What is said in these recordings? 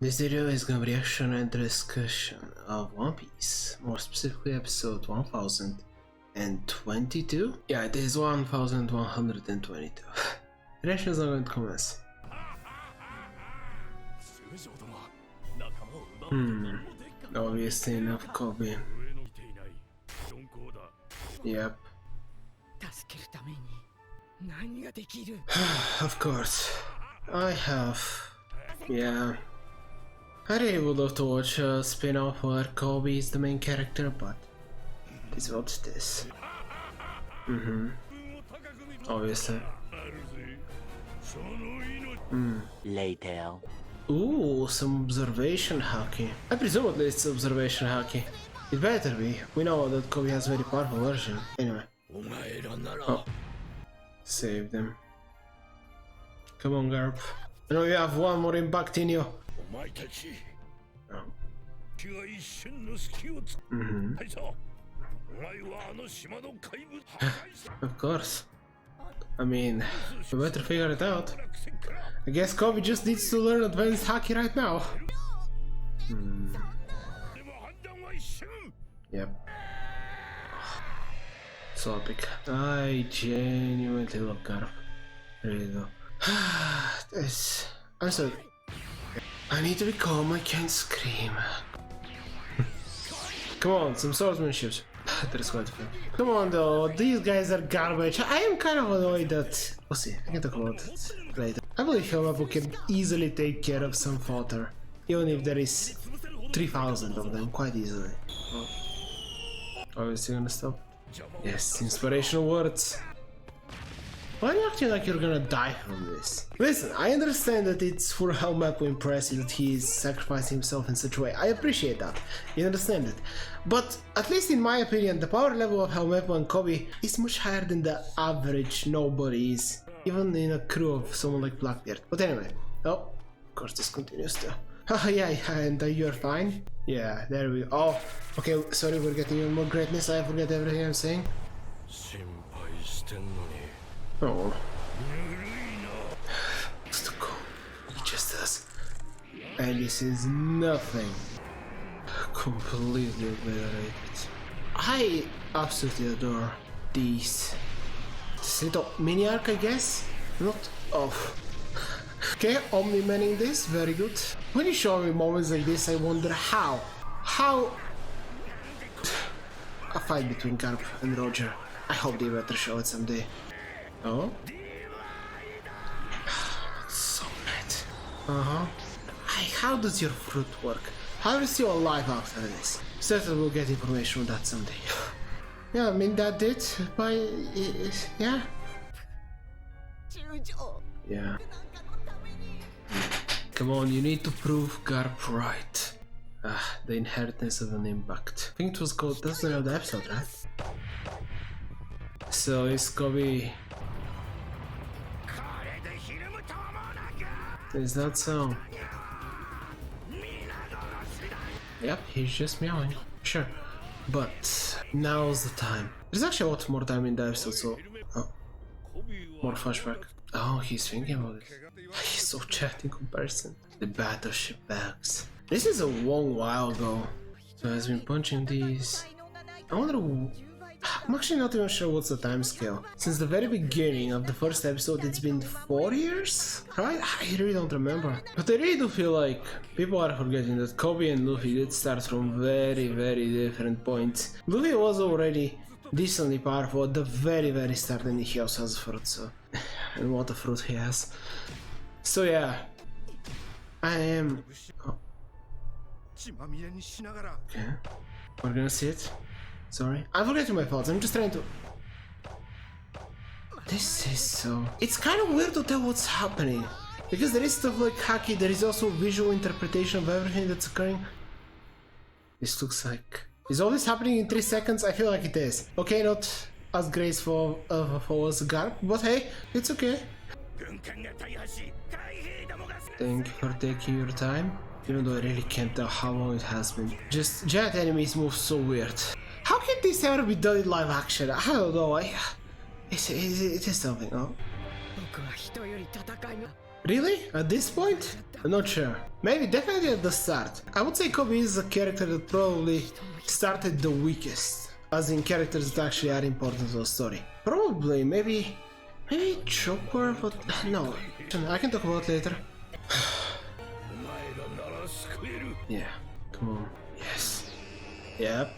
This video is gonna be reaction and discussion of One Piece, more specifically episode 1022? Yeah, it is 1122. Reaction is not going to commence. Obviously enough Kobe. Yep. Of course. I have. Yeah. I really would love to watch a spin-off where Kobe is the main character, but this is what it is. Obviously. Later. Ooh, some observation haki. I presume at least it's observation haki. It better be. We know that Kobe has a very powerful version. Anyway. Oh. Save them. Come on, Garp. I know you have one more impact in you. Oh. Of course. I mean, we better figure it out. I guess Kobe just needs to learn advanced haki right now. Yep. So epic. I genuinely love Garp. Really do. I'm sorry. I need to be calm, I can't scream. Come on, some swordsmanship. That is quite fun. Come on though, these guys are garbage. I am kind of annoyed that... We'll see, I can talk about it later. I believe Helmapu can easily take care of some fodder. Even if there is 3,000 of them, quite easily. Oh. Obviously gonna stop. Yes, inspirational words. Why are you acting like you're gonna die from this? Listen, I understand that it's for Helmapu impressive that he is sacrificing himself in such a way. I appreciate that. You understand it. But, at least in my opinion, the power level of Helmapu and Kobe is much higher than the average nobody is. Even in a crew of someone like Blackbeard. But anyway. Oh, of course this continues too. Yeah, and you're fine? Yeah, there we go. Oh, okay, sorry, we're getting even more greatness. I forget everything I'm saying. Oh. He just does. And this is nothing. Completely obliterated. I absolutely adore these. This little mini arc, I guess? Not off. Okay, omni-manning this, very good. When you show me moments like this, I wonder how a fight between Garp and Roger. I hope they better show it someday. Oh? So mad. How does your fruit work? How is you alive after this? Certainly we'll get information on that someday. Yeah, I mean that did by... yeah? Yeah. Come on, you need to prove Garp right. The inheritance of an impact. I think it was called... that's the name of the episode, right? So is Kobe... Is that so? Yep, he's just meowing. Sure. But now's the time. There's actually a lot more time in the episode, so... Oh. More flashback. Oh, he's thinking about it. He's so chatty in comparison. The battleship bags. This is a long while ago. So has been punching these. I wonder who... I'm actually not even sure what's the time scale. Since the very beginning of the first episode, it's been 4 years? Right? I really don't remember. But I really do feel like people are forgetting that Kobe and Luffy did start from very, very different points. Luffy was already decently powerful at the very start, and he also has fruit, so... and what a fruit he has. So yeah. I am... Oh. Okay. We're gonna see it. Sorry. I'm forgetting my thoughts, I'm just trying to... This is so... It's kind of weird to tell what's happening. Because there is stuff like haki, there is also visual interpretation of everything that's occurring. This looks like... Is all this happening in 3 seconds? I feel like it is. Okay, not as graceful as Garp, but hey, it's okay. Thank you for taking your time. Even though I really can't tell how long it has been. Just giant enemies move so weird. How can this ever be done in live action? I don't know. It is something, no? Really? At this point? I'm not sure. Maybe definitely at the start. I would say Kobe is a character that probably started the weakest, as in characters that actually are important to the story. Probably, maybe Chopper, but no, I can talk about it later. Yeah, come on, yes. Yep,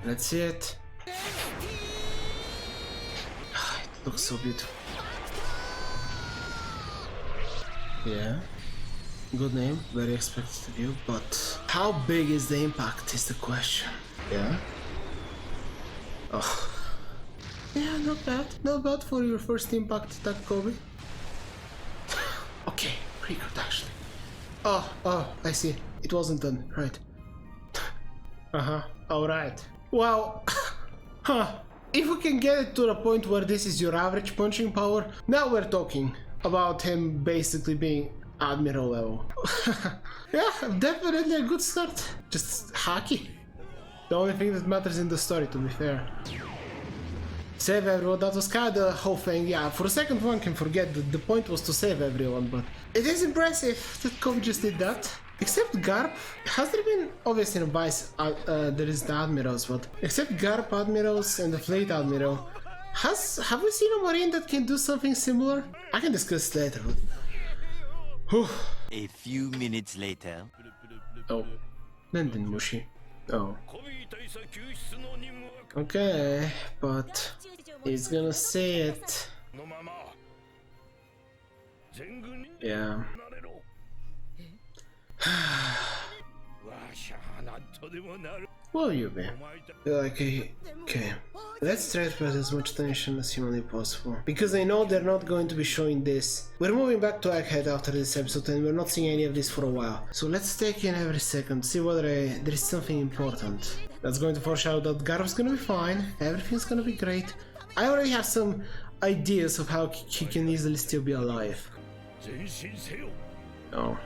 let's see it. It looks so beautiful. Yeah, good name, very expected of you, but how big is the impact is the question. Yeah? Oh. Yeah, not bad for your first impact attack, Kobe. Okay, pretty good actually. Oh, I see, it wasn't done, right. Alright. Well, if we can get it to the point where this is your average punching power, now we're talking about him basically being Admiral level. Yeah, definitely a good start. Just hacky. The only thing that matters in the story, to be fair. Save everyone, that was kind of the whole thing. Yeah, for a second one can forget that the point was to save everyone, but it is impressive that Kobe just did that. Except Garp, has there been, obviously in Vice there is the Admirals, but except Garp Admirals and the Fleet Admiral, have we seen a Marine that can do something similar? I can discuss later, but... Whew. A few minutes later. Oh, Nenden Mushi. Oh. Okay, but he's gonna say it. Yeah. Will you be? Okay, let's try to put as much tension as humanly possible. Because I know they're not going to be showing this. We're moving back to BlakeHide after this episode and we're not seeing any of this for a while. So let's take in every second, see whether there is something important. That's going to foreshadow that Garp's gonna be fine, everything's gonna be great. I already have some ideas of how he can easily still be alive. Oh.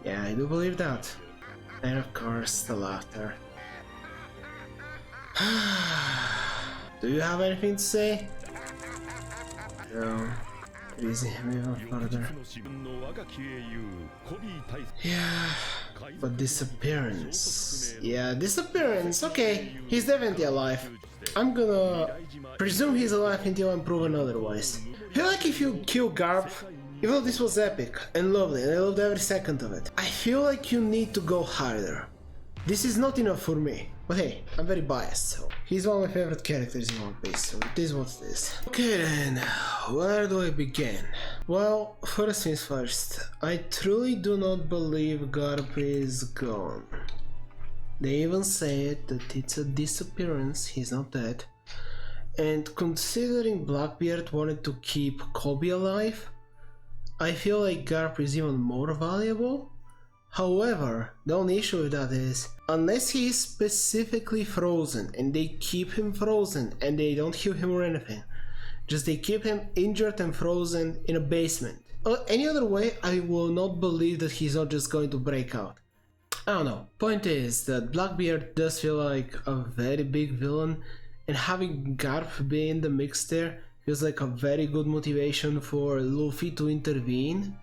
Yeah, I do believe that. And of course, the laughter. Do you have anything to say? No. Easy, move further. Yeah, but disappearance. Yeah, disappearance. Okay, he's definitely alive. I'm gonna presume he's alive until I'm proven otherwise. I feel like if you kill Garp, even though this was epic and lovely, and I loved every second of it, I feel like you need to go harder. This is not enough for me. But hey, I'm very biased, so he's one of my favorite characters in One Piece, so it is what it is. Okay then, where do I begin? Well, first things first, I truly do not believe Garp is gone. They even say it, that it's a disappearance, he's not dead. And considering Blackbeard wanted to keep Kobe alive, I feel like Garp is even more valuable. However, the only issue with that is, unless he is specifically frozen and they keep him frozen and they don't heal him or anything, just they keep him injured and frozen in a basement. Any other way, I will not believe that he's not just going to break out. I don't know. Point is that Blackbeard does feel like a very big villain, and having Garp be in the mix there feels like a very good motivation for Luffy to intervene.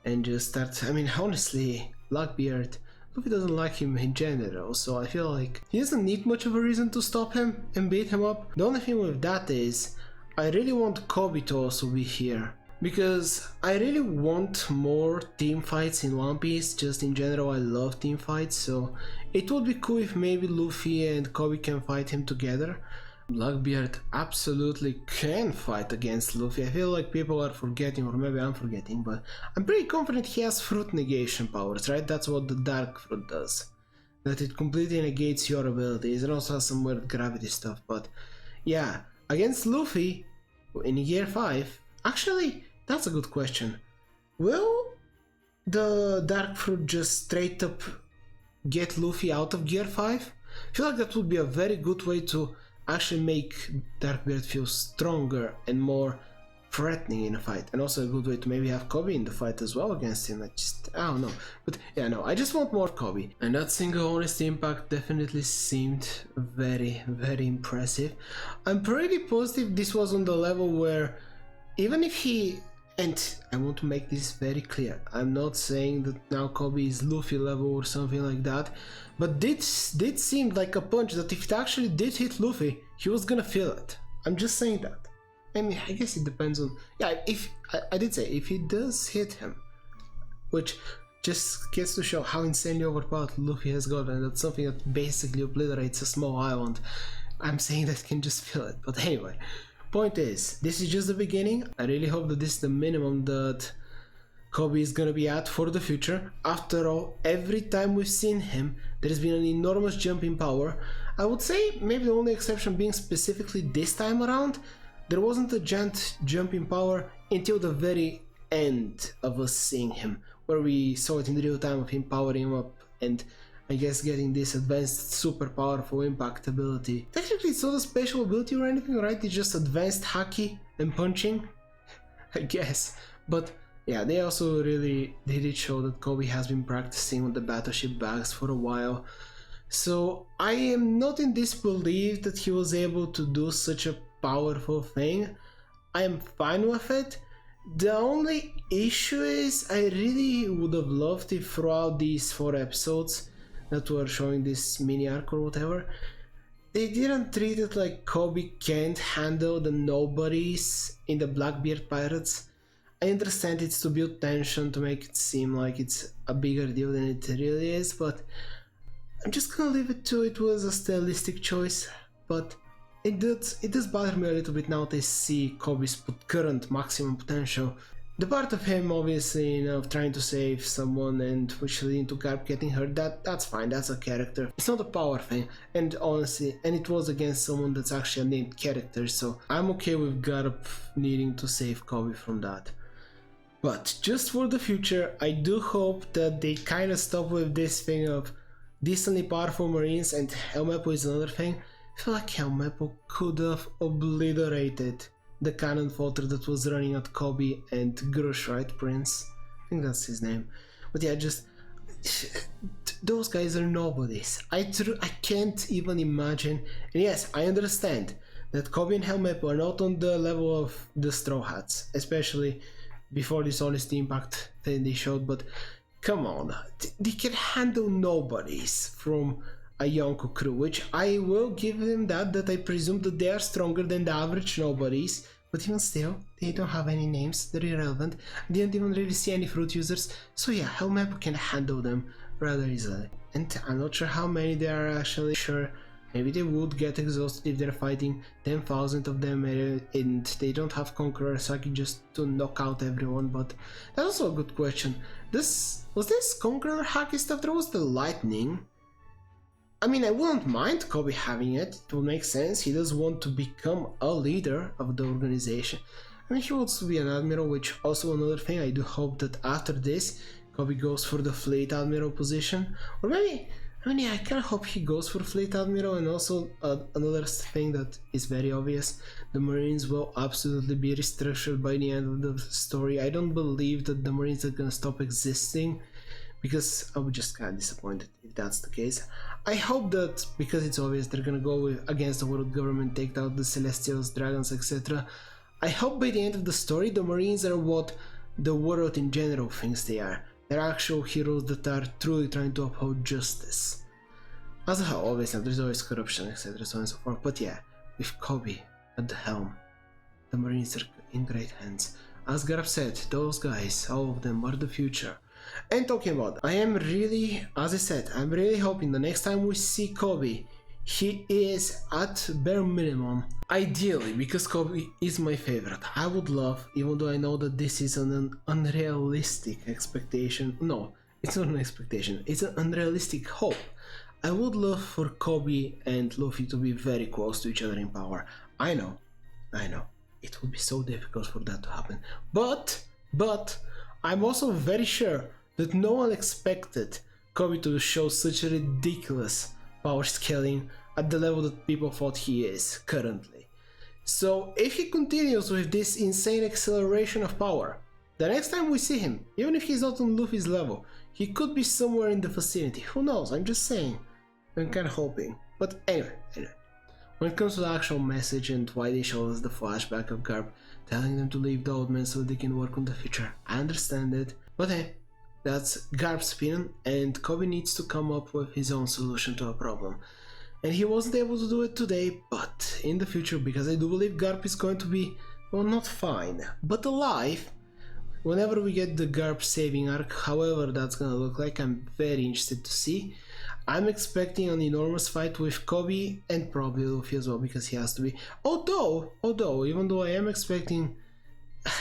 And just start, I mean, honestly, Blackbeard, Luffy doesn't like him in general, so I feel like he doesn't need much of a reason to stop him and beat him up. The only thing with that is, I really want Kobe to also be here. Because I really want more team fights in One Piece, just in general I love team fights, so it would be cool if maybe Luffy and Kobe can fight him together. Blackbeard absolutely can fight against Luffy. I feel like people are forgetting, or maybe I'm forgetting, but I'm pretty confident he has fruit negation powers, right? That's what the dark fruit does. That it completely negates your abilities. It also has some weird gravity stuff, but yeah, against Luffy in Gear 5, actually, that's a good question. Will the dark fruit just straight up get Luffy out of Gear 5? I feel like that would be a very good way to actually make Darkbeard feel stronger and more threatening in a fight, and also a good way to maybe have Kobe in the fight as well against him. I don't know, but yeah, no, I just want more Kobe. And that single honesty impact definitely seemed very, very impressive. I'm pretty positive this was on the level where even if he, and I want to make this very clear, I'm not saying that now Kobe is Luffy level or something like that, but this did seem like a punch that if it actually did hit Luffy, he was gonna feel it. I'm just saying that. I mean, I guess it depends on... Yeah, if I did say, if he does hit him, which just gets to show how insanely overpowered Luffy has gotten, and that's something that basically obliterates a small island. I'm saying that I can just feel it, but anyway. Point is, this is just the beginning. I really hope that this is the minimum that Kobe is gonna be at for the future. After all, every time we've seen him, there's been an enormous jump in power. I would say maybe the only exception being specifically this time around, there wasn't a giant jump in power until the very end of us seeing him, where we saw it in real time of him powering him up and I guess getting this advanced super powerful impact ability. Technically it's not a special ability or anything, right? It's just advanced haki and punching, I guess. But yeah, they also really did show that Kobe has been practicing on the battleship bags for a while. So I am not in disbelief that he was able to do such a powerful thing. I am fine with it. The only issue is I really would have loved if throughout these 4 episodes that were showing this mini arc or whatever, they didn't treat it like Kobe can't handle the nobodies in the Blackbeard Pirates. I understand it's to build tension, to make it seem like it's a bigger deal than it really is, but I'm just gonna leave it to it was a stylistic choice. But it does bother me a little bit now to see Kobe's current maximum potential. The part of him obviously, you know, trying to save someone and which leading to Garp getting hurt, that's fine, that's a character. It's not a power thing, and honestly, and it was against someone that's actually a named character, so I'm okay with Garp needing to save Kobe from that. But just for the future, I do hope that they kinda stop with this thing of decently powerful marines, and Helmeppo is another thing. I feel like Helmeppo could have obliterated the cannon fodder that was running at Kobe and Grush, right, Prince? I think that's his name. But yeah, just... those guys are nobodies. I can't even imagine. And yes, I understand that Kobe and Helmeppo are not on the level of the Straw Hats, especially before this honesty impact thing they showed, but come on, they can handle nobodies from a Yonko crew, which I will give them that I presume that they are stronger than the average nobodies, but even still, they don't have any names, they're irrelevant, didn't even really see any fruit users, so yeah, Helmeppo can handle them rather easily. And I'm not sure how many there are actually, sure, maybe they would get exhausted if they're fighting 10,000 of them and they don't have Conqueror Saki just to knock out everyone, but that's also a good question. Was this Conqueror Haki stuff? There was the Lightning. I mean, I wouldn't mind Kobe having it, it would make sense, he does want to become a leader of the organization. I mean, he wants to be an admiral, which also another thing, I do hope that after this, Kobe goes for the Fleet Admiral position, or maybe, I mean, yeah, I kinda hope he goes for Fleet Admiral, and also another thing that is very obvious, the Marines will absolutely be restructured by the end of the story. I don't believe that the Marines are gonna stop existing, because I would just kinda disappointed if that's the case. I hope that, because it's obvious they're gonna go against the world government, take out the Celestials, Dragons, etc. I hope by the end of the story the Marines are what the world in general thinks they are. They're actual heroes that are truly trying to uphold justice. As a whole, obviously there's always corruption, etc, so on and so forth, but yeah, with Kobe at the helm, the Marines are in great hands. As Garp said, those guys, all of them, are the future. And talking about that, I am really, as I said, I'm really hoping the next time we see Kobe, he is at bare minimum, ideally, because Kobe is my favorite. I would love, even though I know that this is an unrealistic expectation, no, it's not an expectation, it's an unrealistic hope. I would love for Kobe and Luffy to be very close to each other in power. I know, it would be so difficult for that to happen, but I'm also very sure that no one expected Kobe to show such a ridiculous power scaling at the level that people thought he is currently. So if he continues with this insane acceleration of power, the next time we see him, even if he's not on Luffy's level, he could be somewhere in the vicinity. Who knows? I'm just saying. I'm kind of hoping. But anyway. When it comes to the actual message and why they show us the flashback of Garp telling them to leave the old man so they can work on the future, I understand it. But hey, that's Garp's opinion, and Kobe needs to come up with his own solution to a problem. And he wasn't able to do it today, but in the future, because I do believe Garp is going to be, well, not fine, but alive, whenever we get the Garp saving arc, however that's gonna look like, I'm very interested to see. I'm expecting an enormous fight with Kobe and probably Luffy as well, because he has to be. Although, even though I am expecting,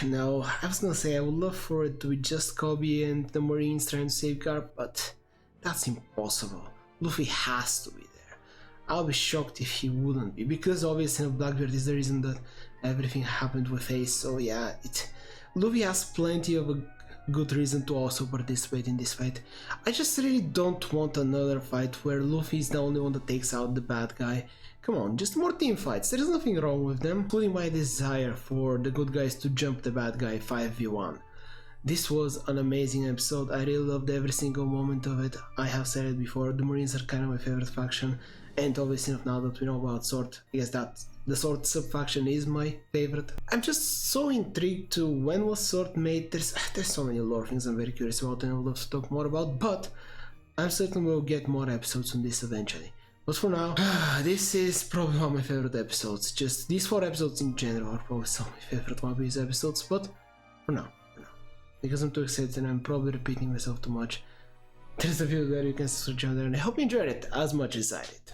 no, I was gonna say I would love for it to be just Kobe and the Marines trying to save Garp, but that's impossible. Luffy has to be there. I'll be shocked if he wouldn't be, because obviously Blackbeard is the reason that everything happened with Ace, so yeah, Luffy has plenty of a good reason to also participate in this fight. I just really don't want another fight where Luffy is the only one that takes out the bad guy. Come on, just more team fights, there's nothing wrong with them, including my desire for the good guys to jump the bad guy 5v1. This was an amazing episode, I really loved every single moment of it. I have said it before, the Marines are kind of my favorite faction, and obviously now that we know about Sword, I guess that the Sword sub-faction is my favorite. I'm just so intrigued to when was Sword made. There's so many lore things I'm very curious about and I would love to talk more about, but I'm certain we'll get more episodes on this eventually. But for now, this is probably one of my favorite episodes. Just these 4 episodes in general are probably some of my favorite One Piece episodes, but for now. Because I'm too excited and I'm probably repeating myself too much, there's a video there you can search on there, and I hope you enjoyed it as much as I did.